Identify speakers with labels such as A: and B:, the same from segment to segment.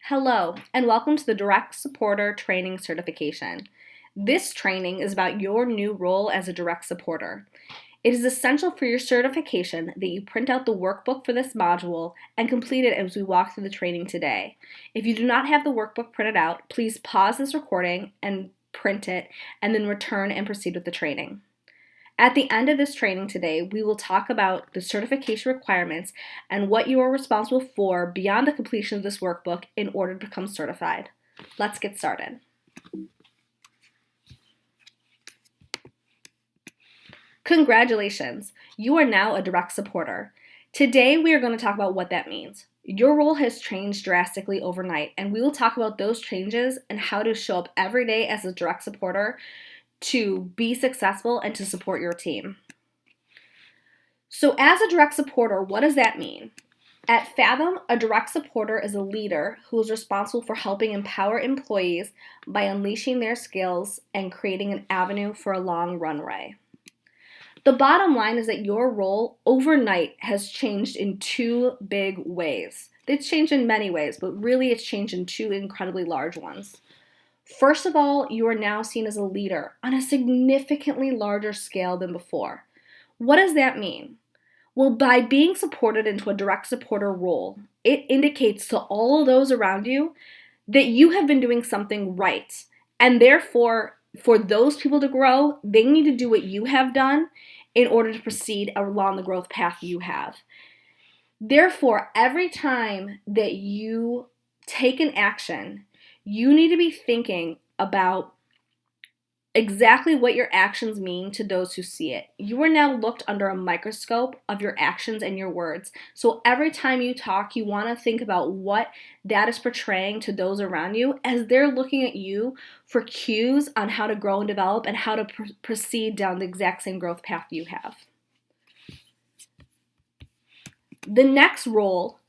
A: Hello, and welcome to the Direct Supporter Training Certification. This training is about your new role as a direct supporter. It is essential for your certification that you print out the workbook for this module and complete it as we walk through the training today. If you do not have the workbook printed out, please pause this recording and print it, and then return and proceed with the training. At the end of this training today, we will talk about the certification requirements and what you are responsible for beyond the completion of this workbook in order to become certified. Let's get started. Congratulations! You are now a direct supporter. Today, we are going to talk about what that means. Your role has changed drastically overnight, and we will talk about those changes and how to show up every day as a direct supporter to be successful and to support your team. So as a direct supporter, what does that mean? At Fathom, a direct supporter is a leader who is responsible for helping empower employees by unleashing their skills and creating an avenue for a long runway. The bottom line is that your role overnight has changed in two big ways. It's changed in many ways, but really it's changed in two incredibly large ones. First of all, you are now seen as a leader on a significantly larger scale than before. What does that mean? Well, by being supported into a direct supporter role, it indicates to all of those around you that you have been doing something right. And therefore, for those people to grow, they need to do what you have done in order to proceed along the growth path you have. Therefore, every time that you take an action, you need to be thinking about exactly what your actions mean to those who see it. You are now looked under a microscope of your actions and your words. So every time you talk, you want to think about what that is portraying to those around you as they're looking at you for cues on how to grow and develop and how to proceed down the exact same growth path you have. The next role,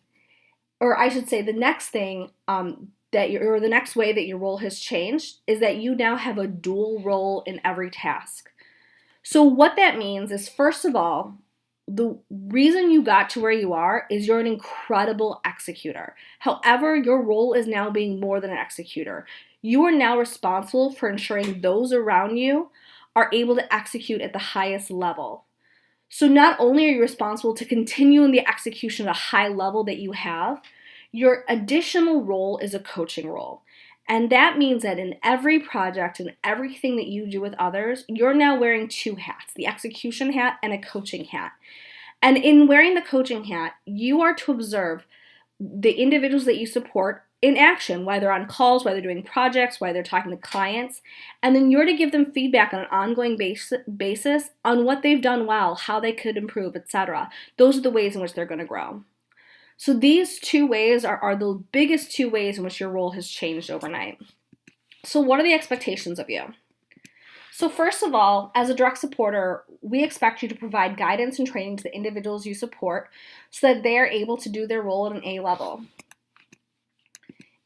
A: or I should say the next thing the next way that your role has changed is that you now have a dual role in every task. So what that means is, first of all, the reason you got to where you are is you're an incredible executor. However, your role is now being more than an executor. You are now responsible for ensuring those around you are able to execute at the highest level. So not only are you responsible to continue in the execution at a high level that you have, your additional role is a coaching role. And that means that in every project and everything that you do with others, you're now wearing two hats, the execution hat and a coaching hat. And in wearing the coaching hat, you are to observe the individuals that you support in action, whether on calls, whether doing projects, whether they're talking to clients, and then you're to give them feedback on an ongoing basis on what they've done well, how they could improve, etc. Those are the ways in which they're going to grow. So these two ways are the biggest two ways in which your role has changed overnight. So what are the expectations of you? So first of all, as a direct supporter, we expect you to provide guidance and training to the individuals you support so that they are able to do their role at an A level.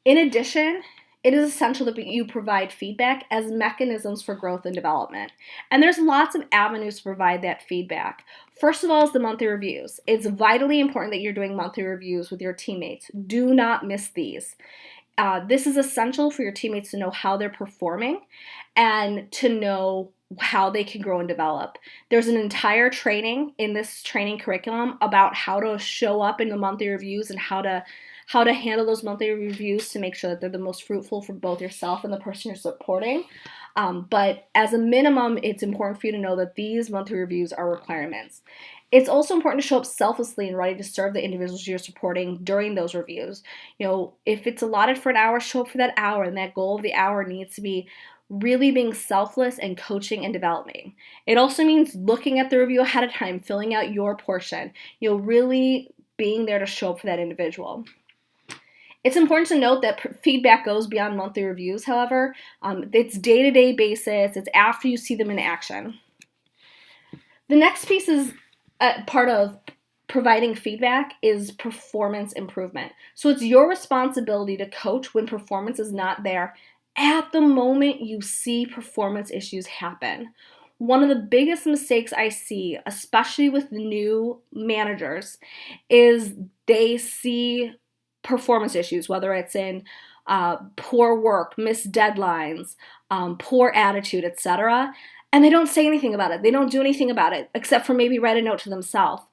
A: In addition, it is essential that you provide feedback as mechanisms for growth and development. And there's lots of avenues to provide that feedback. First of all is the monthly reviews. It's vitally important that you're doing monthly reviews with your teammates. Do not miss these. This is essential for your teammates to know how they're performing and to know how they can grow and develop. There's an entire training in this training curriculum about how to show up in the monthly reviews and how to handle those monthly reviews to make sure that they're the most fruitful for both yourself and the person you're supporting. But as a minimum, it's important for you to know that these monthly reviews are requirements. It's also important to show up selflessly and ready to serve the individuals you're supporting during those reviews. If it's allotted for an hour, show up for that hour, and that goal of the hour needs to be really being selfless and coaching and developing. It also means looking at the review ahead of time, filling out your portion, really being there to show up for that individual. It's important to note that feedback goes beyond monthly reviews, however. It's day-to-day basis. It's after you see them in action. The next piece is part of providing feedback is performance improvement. So it's your responsibility to coach when performance is not there at the moment you see performance issues happen. One of the biggest mistakes I see, especially with new managers, is they see performance issues, whether it's in poor work, missed deadlines, poor attitude, etc. And they don't say anything about it. They don't do anything about it except for maybe write a note to themselves.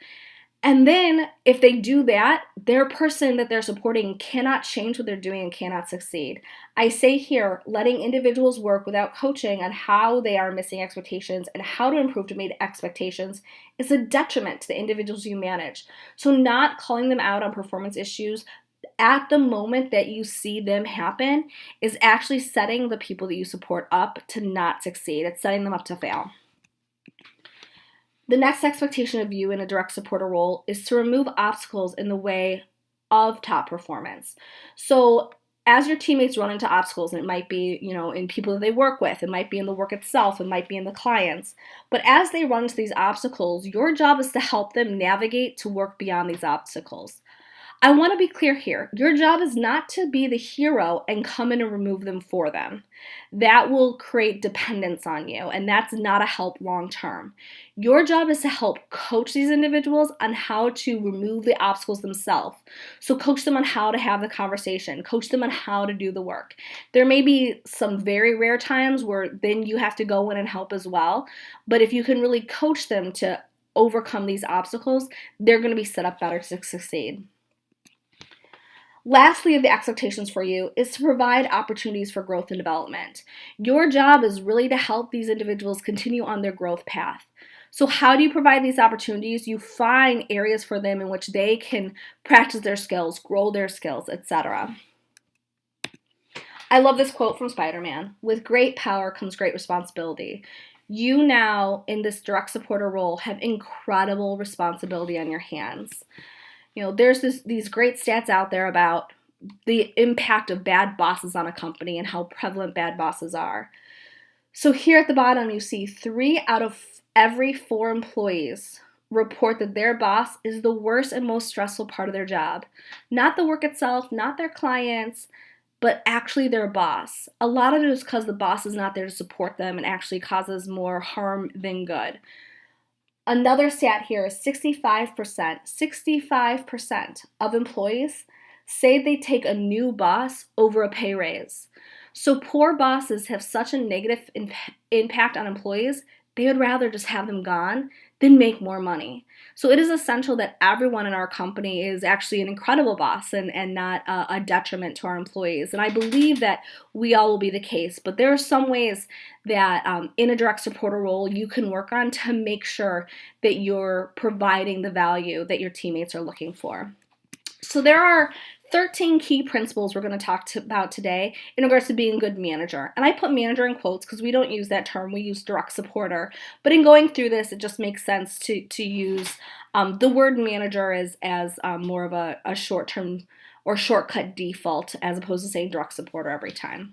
A: And then if they do that, their person that they're supporting cannot change what they're doing and cannot succeed. I say here, letting individuals work without coaching on how they are missing expectations and how to improve to meet expectations is a detriment to the individuals you manage. So not calling them out on performance issues at the moment that you see them happen is actually setting the people that you support up to not succeed. It's setting them up to fail. The next expectation of you in a direct supporter role is to remove obstacles in the way of top performance. So as your teammates run into obstacles, and it might be, in people that they work with, it might be in the work itself, it might be in the clients, but as they run into these obstacles, your job is to help them navigate to work beyond these obstacles. I want to be clear here. Your job is not to be the hero and come in and remove them for them. That will create dependence on you, and that's not a help long term. Your job is to help coach these individuals on how to remove the obstacles themselves. So coach them on how to have the conversation, coach them on how to do the work. There may be some very rare times where then you have to go in and help as well, but if you can really coach them to overcome these obstacles, they're going to be set up better to succeed. Lastly, of the expectations for you is to provide opportunities for growth and development. Your job is really to help these individuals continue on their growth path. So how do you provide these opportunities? You find areas for them in which they can practice their skills, grow their skills, etc. I love this quote from Spider-Man. With great power comes great responsibility. You now, in this direct supporter role, have incredible responsibility on your hands. There's these great stats out there about the impact of bad bosses on a company and how prevalent bad bosses are. So here at the bottom, you see 3 out of every 4 employees report that their boss is the worst and most stressful part of their job. Not the work itself, not their clients, but actually their boss. A lot of it is because the boss is not there to support them and actually causes more harm than good. Another stat here is 65% of employees say they take a new boss over a pay raise. So poor bosses have such a negative impact on employees, they would rather just have them gone than make more money. So it is essential that everyone in our company is actually an incredible boss and not a detriment to our employees. And I believe that we all will be the case, but there are some ways that in a direct supporter role you can work on to make sure that you're providing the value that your teammates are looking for. So there are 13 key principles we're going to talk about today in regards to being a good manager. And I put manager in quotes because we don't use that term, we use direct supporter. But in going through this, it just makes sense to use the word manager as more of a short-term or shortcut default as opposed to saying direct supporter every time.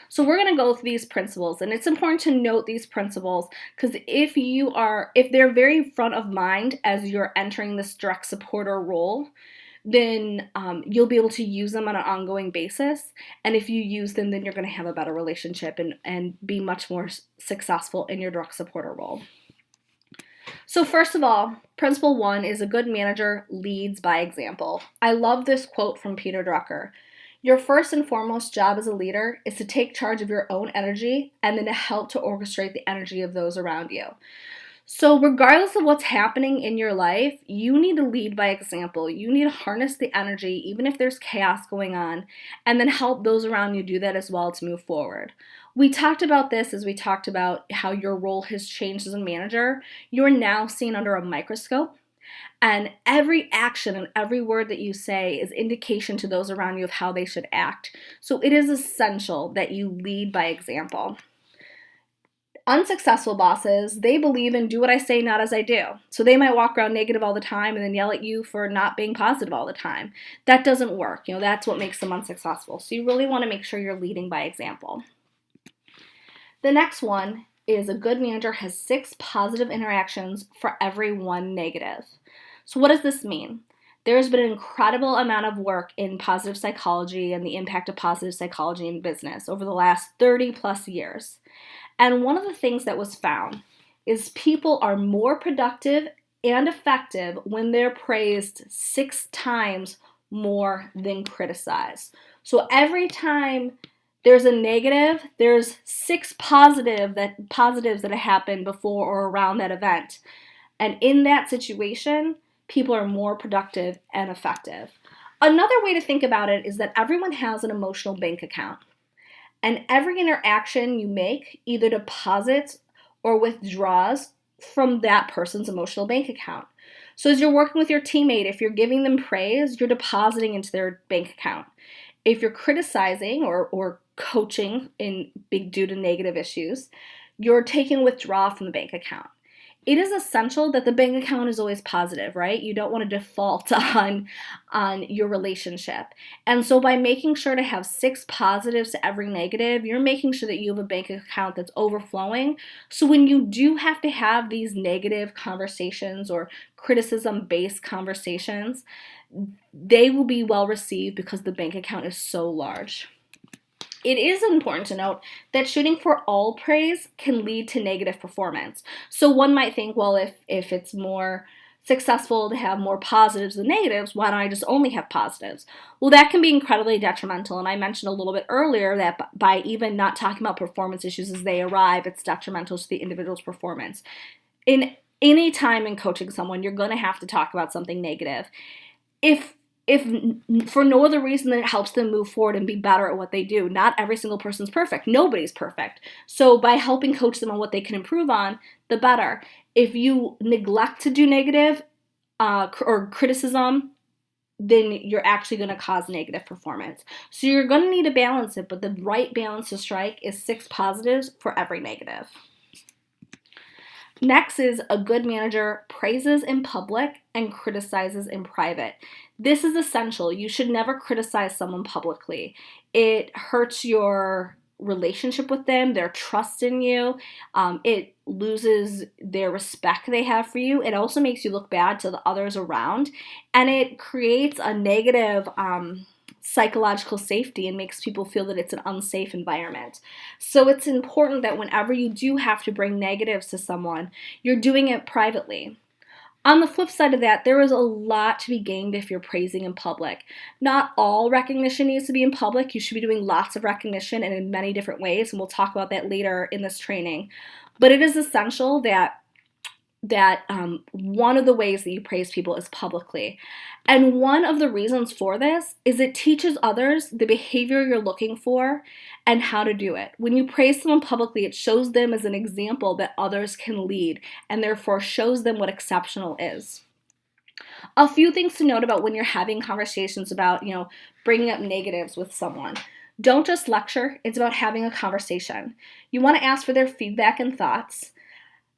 A: So we're going to go through these principles, and it's important to note these principles because if they're very front of mind as you're entering this direct supporter role, then you'll be able to use them on an ongoing basis. And if you use them, then you're going to have a better relationship and be much more successful in your direct supporter role. So first of all, principle 1 is a good manager leads by example. I love this quote from Peter Drucker. Your first and foremost job as a leader is to take charge of your own energy and then to help to orchestrate the energy of those around you. So regardless of what's happening in your life, you need to lead by example. You need to harness the energy, even if there's chaos going on, and then help those around you do that as well to move forward. We talked about this as we talked about how your role has changed as a manager. You're now seen under a microscope, and every action and every word that you say is indication to those around you of how they should act. So it is essential that you lead by example. Unsuccessful bosses, they believe in do what I say, not as I do. So they might walk around negative all the time and then yell at you for not being positive all the time. That doesn't work. That's what makes them unsuccessful. So you really want to make sure you're leading by example. The next one is a good manager has 6 positive interactions for every 1 negative. So what does this mean? There's been an incredible amount of work in positive psychology and the impact of positive psychology in business over the last 30 plus years. And one of the things that was found is people are more productive and effective when they're praised 6 times more than criticize. So every time there's a negative, there's 6 positives that have happened before or around that event. And in that situation, people are more productive and effective. Another way to think about it is that everyone has an emotional bank account. And every interaction you make either deposits or withdraws from that person's emotional bank account. So as you're working with your teammate, if you're giving them praise, you're depositing into their bank account. If you're criticizing or coaching due to negative issues, you're taking withdrawal from the bank account. It is essential that the bank account is always positive, right? You don't want to default on your relationship. And so by making sure to have 6 positives to every negative, you're making sure that you have a bank account that's overflowing. So when you do have to have these negative conversations or criticism-based conversations, they will be well received because the bank account is so large. It is important to note that shooting for all praise can lead to negative performance. So one might think, well, if it's more successful to have more positives than negatives, why don't I just only have positives? Well, that can be incredibly detrimental. And I mentioned a little bit earlier that by even not talking about performance issues as they arrive, it's detrimental to the individual's performance. In any time in coaching someone, you're going to have to talk about something negative. If for no other reason than it helps them move forward and be better at what they do. Not every single person's perfect. Nobody's perfect. So by helping coach them on what they can improve on, the better. If you neglect to do negative or criticism, then you're actually going to cause negative performance. So you're going to need to balance it, but the right balance to strike is 6 positives for every negative. Next is a good manager praises in public and criticizes in private. This is essential. You should never criticize someone publicly. It hurts your relationship with them, their trust in you. It loses their respect they have for you. It also makes you look bad to the others around, and it creates a negative psychological safety and makes people feel that it's an unsafe environment. So it's important that whenever you do have to bring negatives to someone, you're doing it privately. On the flip side of that, there is a lot to be gained if you're praising in public. Not all recognition needs to be in public. You should be doing lots of recognition and in many different ways, and we'll talk about that later in this training. But it is essential that one of the ways that you praise people is publicly. And one of the reasons for this is it teaches others the behavior you're looking for and how to do it. When you praise someone publicly, it shows them as an example that others can lead and therefore shows them what exceptional is. A few things to note about when you're having conversations about, bringing up negatives with someone. Don't just lecture, it's about having a conversation. You want to ask for their feedback and thoughts.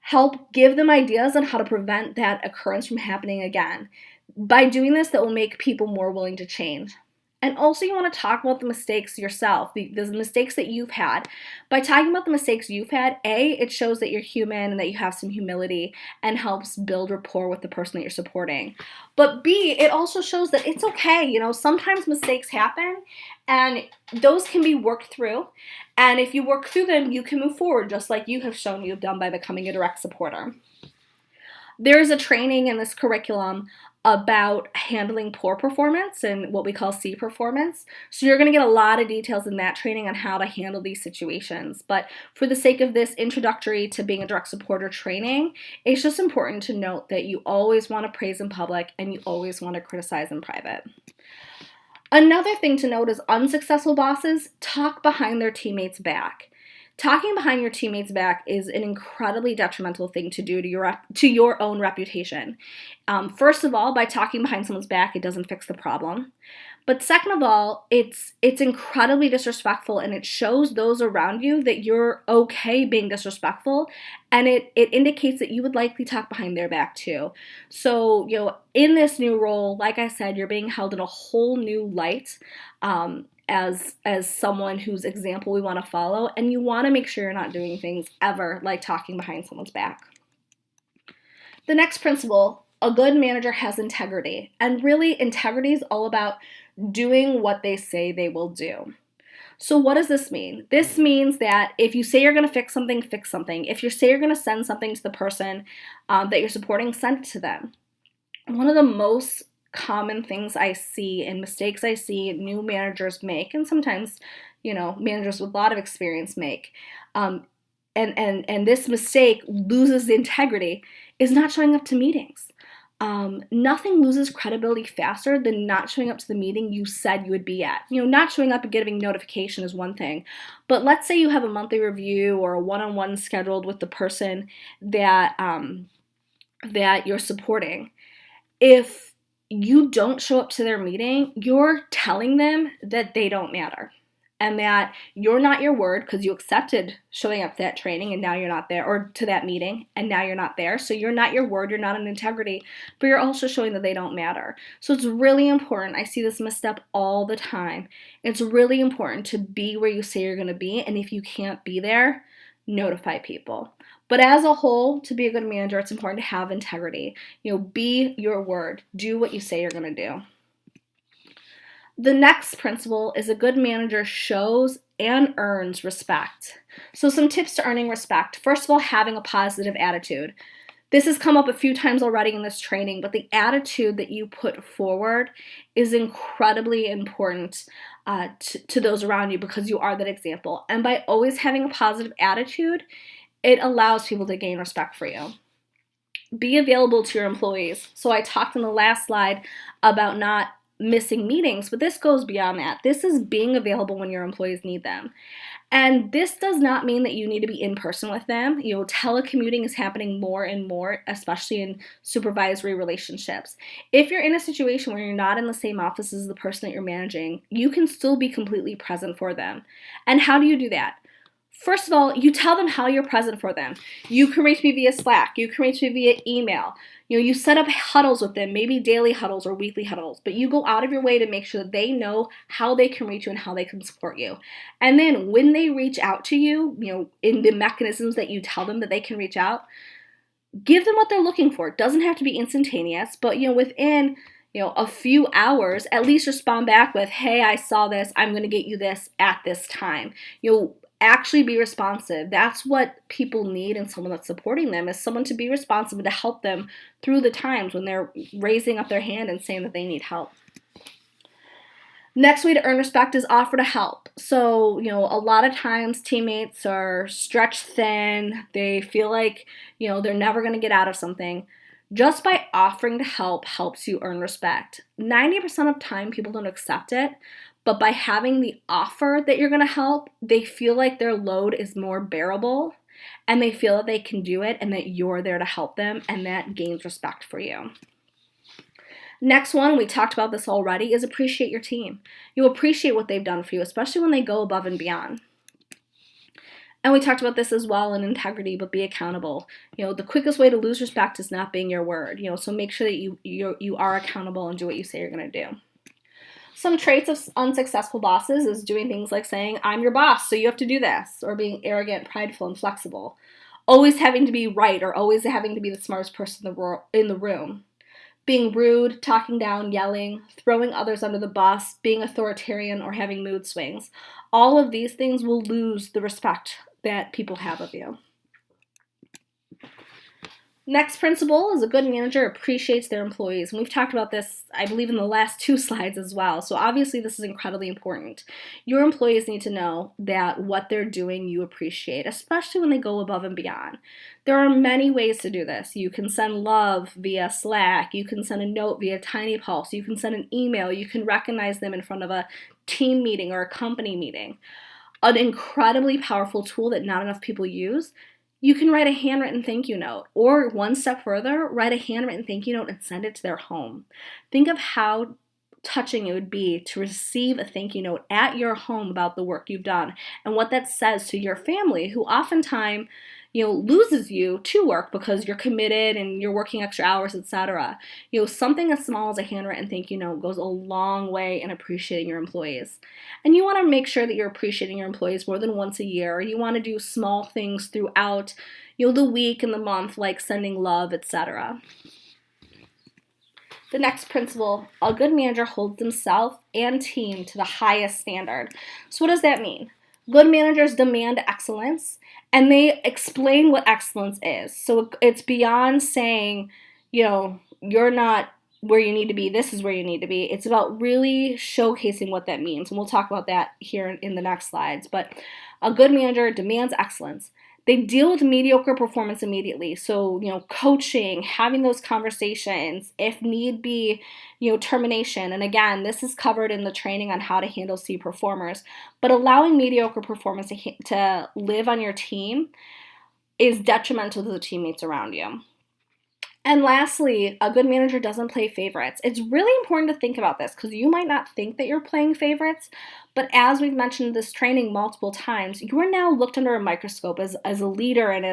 A: Help give them ideas on how to prevent that occurrence from happening again. By doing this, that will make people more willing to change. And also you want to talk about the mistakes yourself, the mistakes that you've had. By talking about the mistakes you've had, A, it shows that you're human and that you have some humility and helps build rapport with the person that you're supporting. But B, it also shows that it's okay. Sometimes mistakes happen and those can be worked through. And if you work through them, you can move forward just like you have shown you've done by becoming a direct supporter. There's a training in this curriculum about handling poor performance and what we call C performance. So you're going to get a lot of details in that training on how to handle these situations. But for the sake of this introductory to being a direct supporter training, it's just important to note that you always want to praise in public and you always want to criticize in private. Another thing to note is unsuccessful bosses talk behind their teammates' back. Talking behind your teammates' back is an incredibly detrimental thing to do to your own reputation. First of all, by talking behind someone's back, it doesn't fix the problem. But second of all, it's incredibly disrespectful, and it shows those around you that you're okay being disrespectful, and it indicates that you would likely talk behind their back too. So, in this new role, like I said, you're being held in a whole new light. As someone whose example we want to follow, and you want to make sure you're not doing things ever like talking behind someone's back. The next principle, a good manager has integrity, and really integrity is all about doing what they say they will do. So what does this mean? This means that if you say you're going to fix something, fix something. If you say you're going to send something to the person that you're supporting, send it to them. One of the most common things I see and mistakes I see new managers make, and sometimes, managers with a lot of experience make, and this mistake loses the integrity, is not showing up to meetings. Nothing loses credibility faster than not showing up to the meeting you said you would be at. Not showing up and giving notification is one thing, but let's say you have a monthly review or a one-on-one scheduled with the person that you're supporting. If you don't show up to their meeting, you're telling them that they don't matter, and that you're not your word because you accepted showing up to that training and now you're not there, or to that meeting and now you're not there. So you're not your word, you're not an integrity, but you're also showing that they don't matter. So it's really important. I see this misstep all the time. It's really important to be where you say you're going to be, and if you can't be there, notify people. But as a whole, to be a good manager, it's important to have integrity. Be your word. Do what you say you're going to do. The next principle is a good manager shows and earns respect. So some tips to earning respect. First of all, having a positive attitude. This has come up a few times already in this training, but the attitude that you put forward is incredibly important to those around you, because you are that example. And by always having a positive attitude, it allows people to gain respect for you. Be available to your employees. So I talked in the last slide about not missing meetings, but this goes beyond that. This is being available when your employees need them. And this does not mean that you need to be in person with them. Telecommuting is happening more and more, especially in supervisory relationships. If you're in a situation where you're not in the same office as the person that you're managing, you can still be completely present for them. And how do you do that? First of all, you tell them how you're present for them. You can reach me via Slack. You can reach me via email. You set up huddles with them, maybe daily huddles or weekly huddles, but you go out of your way to make sure that they know how they can reach you and how they can support you. And then when they reach out to you, in the mechanisms that you tell them that they can reach out, give them what they're looking for. It doesn't have to be instantaneous, but within a few hours, at least respond back with, hey, I saw this, I'm going to get you this at this time. Actually be responsive. That's what people need in someone that's supporting them, is someone to be responsive, to help them through the times when they're raising up their hand and saying that they need help. Next way to earn respect is offer to help. So, a lot of times teammates are stretched thin. They feel like, they're never going to get out of something. Just by offering to help helps you earn respect. 90% of time people don't accept it, but by having the offer that you're going to help, they feel like their load is more bearable, and they feel that they can do it and that you're there to help them, and that gains respect for you. Next one, we talked about this already, is appreciate your team. You appreciate what they've done for you, especially when they go above and beyond. And we talked about this as well in integrity, but be accountable. The quickest way to lose respect is not being your word. So make sure that you are accountable and do what you say you're going to do. Some traits of unsuccessful bosses is doing things like saying, I'm your boss, so you have to do this, or being arrogant, prideful, and flexible. Always having to be right, or always having to be the smartest person in the room. Being rude, talking down, yelling, throwing others under the bus, being authoritarian, or having mood swings. All of these things will lose the respect that people have of you. Next principle is a good manager appreciates their employees. And we've talked about this, I believe, in the last 2 slides as well. So obviously this is incredibly important. Your employees need to know that what they're doing you appreciate, especially when they go above and beyond. There are many ways to do this. You can send love via Slack. You can send a note via TinyPulse. You can send an email. You can recognize them in front of a team meeting or a company meeting. An incredibly powerful tool that not enough people use. You can write a handwritten thank you note, or one step further, write a handwritten thank you note and send it to their home. Think of how touching it would be to receive a thank you note at your home about the work you've done, and what that says to your family, who oftentimes loses you to work because you're committed and you're working extra hours, etc. Something as small as a handwritten thank you note goes a long way in appreciating your employees. And you want to make sure that you're appreciating your employees more than once a year. You want to do small things throughout the week and the month, like sending love, etc. The next principle, a good manager holds himself and team to the highest standard. So what does that mean? Good managers demand excellence, and they explain what excellence is. So it's beyond saying, you're not where you need to be, this is where you need to be. It's about really showcasing what that means. And we'll talk about that here in the next slides. But a good manager demands excellence. They deal with mediocre performance immediately. So, coaching, having those conversations, if need be, termination. And again, this is covered in the training on how to handle C performers. But allowing mediocre performance to live on your team is detrimental to the teammates around you. And lastly, a good manager doesn't play favorites. It's really important to think about this because you might not think that you're playing favorites, but as we've mentioned this training multiple times, you are now looked under a microscope as a leader and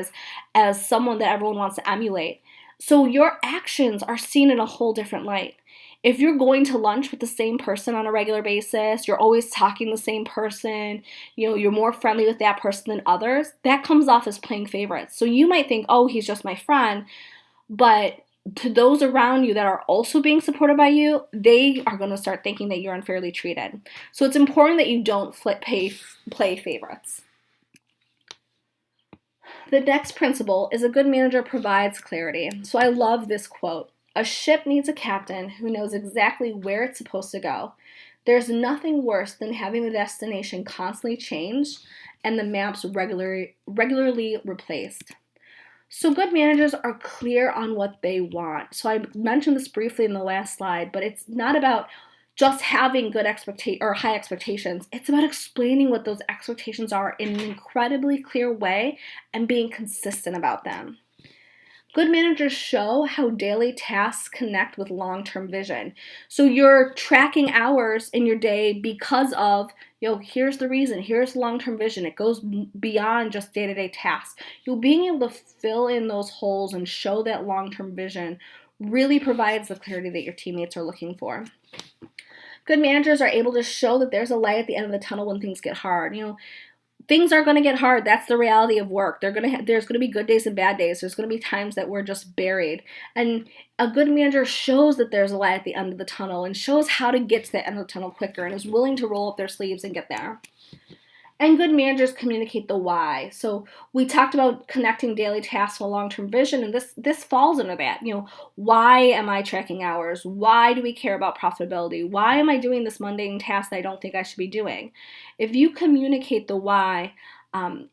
A: as someone that everyone wants to emulate. So your actions are seen in a whole different light. If you're going to lunch with the same person on a regular basis, you're always talking to the same person, you're more friendly with that person than others, that comes off as playing favorites. So you might think, oh, he's just my friend. But to those around you that are also being supported by you, they are going to start thinking that you're unfairly treated. So it's important that you don't play favorites. The next principle is a good manager provides clarity. So I love this quote. A ship needs a captain who knows exactly where it's supposed to go. There's nothing worse than having the destination constantly changed and the maps regularly replaced. So good managers are clear on what they want. So I mentioned this briefly in the last slide, but it's not about just having good high expectations. It's about explaining what those expectations are in an incredibly clear way and being consistent about them. Good managers show how daily tasks connect with long-term vision. So you're tracking hours in your day because of, here's the reason, here's the long-term vision. It goes beyond just day-to-day tasks. Being able to fill in those holes and show that long-term vision really provides the clarity that your teammates are looking for. Good managers are able to show that there's a light at the end of the tunnel when things get hard. Things are going to get hard. That's the reality of work. There's going to be good days and bad days. There's going to be times that we're just buried. And a good manager shows that there's a light at the end of the tunnel and shows how to get to the end of the tunnel quicker and is willing to roll up their sleeves and get there. And good managers communicate the why. So we talked about connecting daily tasks to a long-term vision, and this falls under that. Why am I tracking hours? Why do we care about profitability? Why am I doing this mundane task that I don't think I should be doing? If you communicate the why,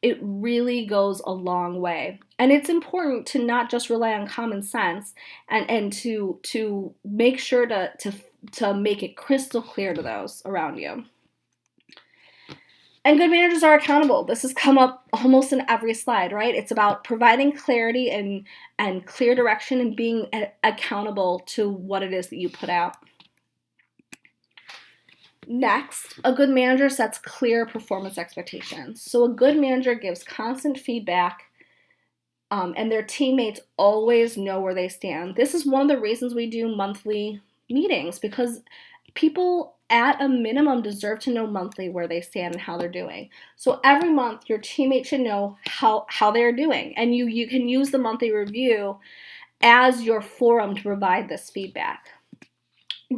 A: it really goes a long way. And it's important to not just rely on common sense and to make sure to make it crystal clear to those around you. And good managers are accountable. This has come up almost in every slide, right? It's about providing clarity and clear direction and being accountable to what it is that you put out. Next, a good manager sets clear performance expectations. So a good manager gives constant feedback, and their teammates always know where they stand. This is one of the reasons we do monthly meetings, because people at a minimum deserve to know monthly where they stand and how they're doing. So every month your teammates should know how they're doing, and you can use the monthly review as your forum to provide this feedback.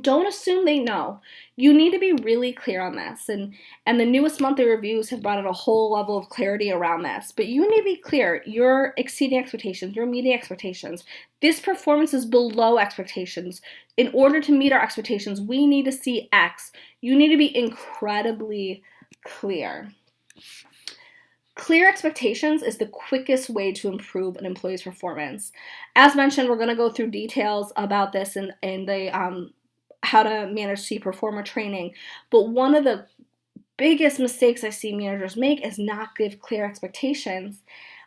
A: Don't assume they know. You need to be really clear on this, and the newest monthly reviews have brought in a whole level of clarity around this, but you need to be clear. You're exceeding expectations, you're meeting expectations. This performance is below expectations. In order to meet our expectations, we need to see X. You need to be incredibly clear. Clear expectations is the quickest way to improve an employee's performance. As mentioned, we're going to go through details about this in the how to manage C performer training, but one of the biggest mistakes I see managers make is not give clear expectations,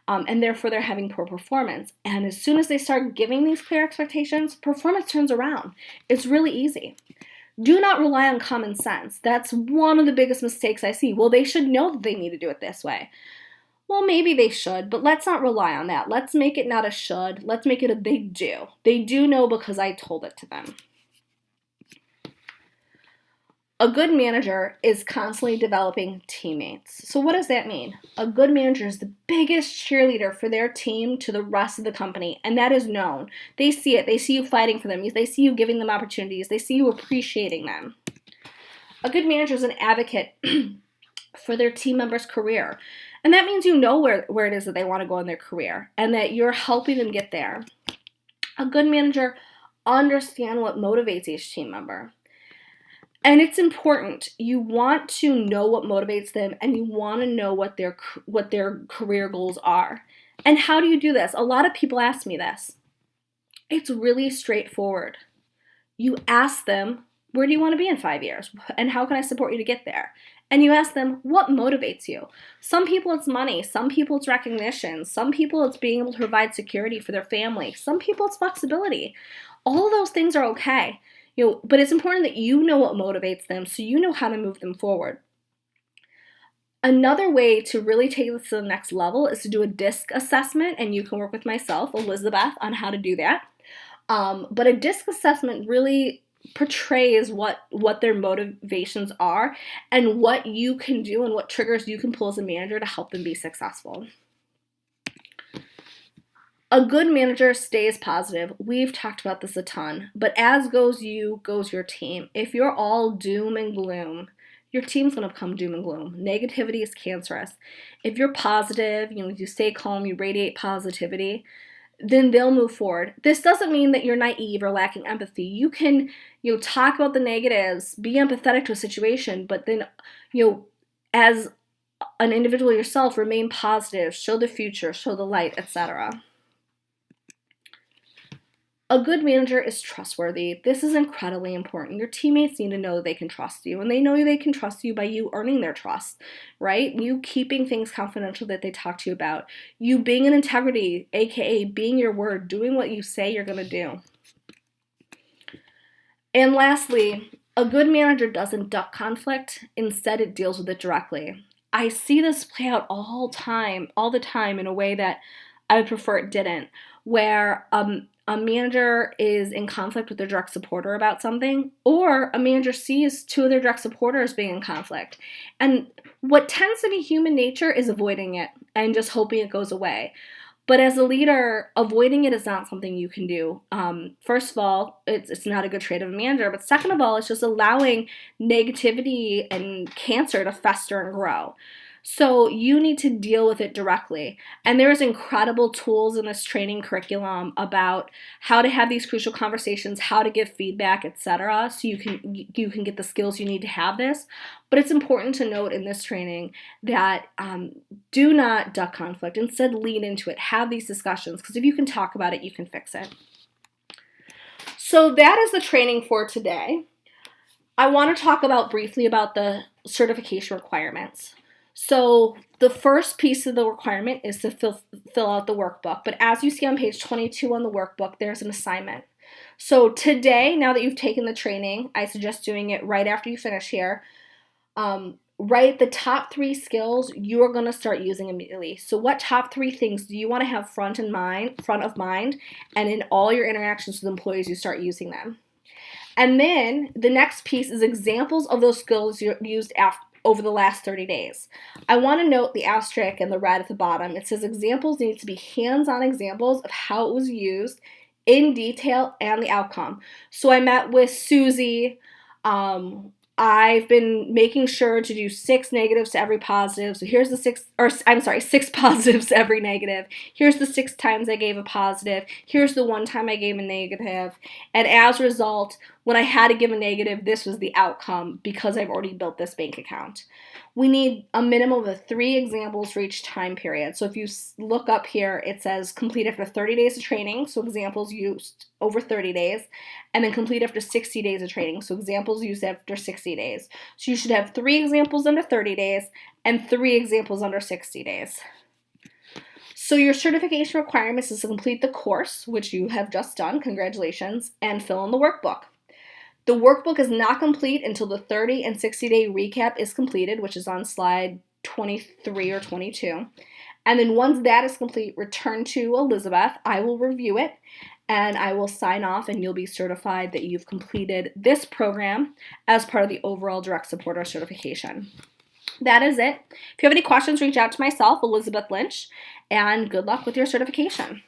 A: and therefore they're having poor performance. And as soon as they start giving these clear expectations, performance turns around. It's really easy. Do not rely on common sense. That's one of the biggest mistakes I see. Well, they should know that they need to do it this way. Well, maybe they should, but let's not rely on that. Let's make it not a should. Let's make it a they do. They do know because I told it to them. A good manager is constantly developing teammates. So what does that mean? A good manager is the biggest cheerleader for their team to the rest of the company, and that is known. They see it. They see you fighting for them. They see you giving them opportunities. They see you appreciating them. A good manager is an advocate for their team member's career, and that means you know where it is that they want to go in their career and that you're helping them get there. A good manager understand what motivates each team member. And it's important. You want to know what motivates them, and you want to know what their career goals are. And how do you do this? A lot of people ask me this. It's really straightforward. You ask them, where do you want to be in 5 years? And how can I support you to get there? And you ask them, what motivates you? Some people it's money. Some people it's recognition. Some people it's being able to provide security for their family. Some people it's flexibility. All of those things are okay. But it's important that you know what motivates them so you know how to move them forward. Another way to really take this to the next level is to do a DISC assessment, and you can work with myself, Elizabeth, on how to do that. But a DISC assessment really portrays what their motivations are and what you can do and what triggers you can pull as a manager to help them be successful. A good manager stays positive. We've talked about this a ton, but as goes you, goes your team. If you're all doom and gloom, your team's going to become doom and gloom. Negativity is cancerous. If you're positive, you stay calm, you radiate positivity, then they'll move forward. This doesn't mean that you're naive or lacking empathy. You can, talk about the negatives, be empathetic to a situation, but then, as an individual yourself, remain positive, show the future, show the light, etc. A good manager is trustworthy. This is incredibly important. Your teammates need to know they can trust you, and they know they can trust you by you earning their trust, right? You keeping things confidential that they talk to you about. You being in integrity, aka being your word, doing what you say you're going to do. And lastly, a good manager doesn't duck conflict. Instead, it deals with it directly. I see this play out all the time in a way that I would prefer it didn't, where a manager is in conflict with their direct supporter about something, or a manager sees two of their direct supporters being in conflict. And what tends to be human nature is avoiding it and just hoping it goes away. But as a leader, avoiding it is not something you can do. First of all, it's not a good trait of a manager. But second of all, it's just allowing negativity and cancer to fester and grow. So you need to deal with it directly. And there's incredible tools in this training curriculum about how to have these crucial conversations, how to give feedback, etc. So you can get the skills you need to have this. But it's important to note in this training that do not duck conflict. Instead, lean into it. Have these discussions, because if you can talk about it, you can fix it. So that is the training for today. I want to talk briefly about the certification requirements. So the first piece of the requirement is to fill out the workbook. But as you see on page 22 on the workbook, there's an assignment. So today, now that you've taken the training, I suggest doing it right after you finish here. Write the top 3 skills you are going to start using immediately. So what top 3 things do you want to have front of mind, and in all your interactions with employees, you start using them? And then the next piece is examples of those skills you used over the last 30 days. I want to note the asterisk and the red at the bottom. It says examples need to be hands-on examples of how it was used in detail and the outcome. So I met with Susie. I've been making sure to do 6 negatives to every positive. So here's the 6 positives to every negative. Here's the 6 times I gave a positive. Here's the 1 time I gave a negative. And as a result, when I had to give a negative, this was the outcome because I've already built this bank account. We need a minimum of 3 examples for each time period. So if you look up here, it says complete after 30 days of training, so examples used over 30 days, and then complete after 60 days of training, so examples used after 60 days. So you should have 3 examples under 30 days and 3 examples under 60 days. So your certification requirements is to complete the course, which you have just done, congratulations, and fill in the workbook. The workbook is not complete until the 30 and 60-day recap is completed, which is on slide 23 or 22. And then once that is complete, return to Elizabeth. I will review it, and I will sign off, and you'll be certified that you've completed this program as part of the overall direct supporter certification. That is it. If you have any questions, reach out to myself, Elizabeth Lynch, and good luck with your certification.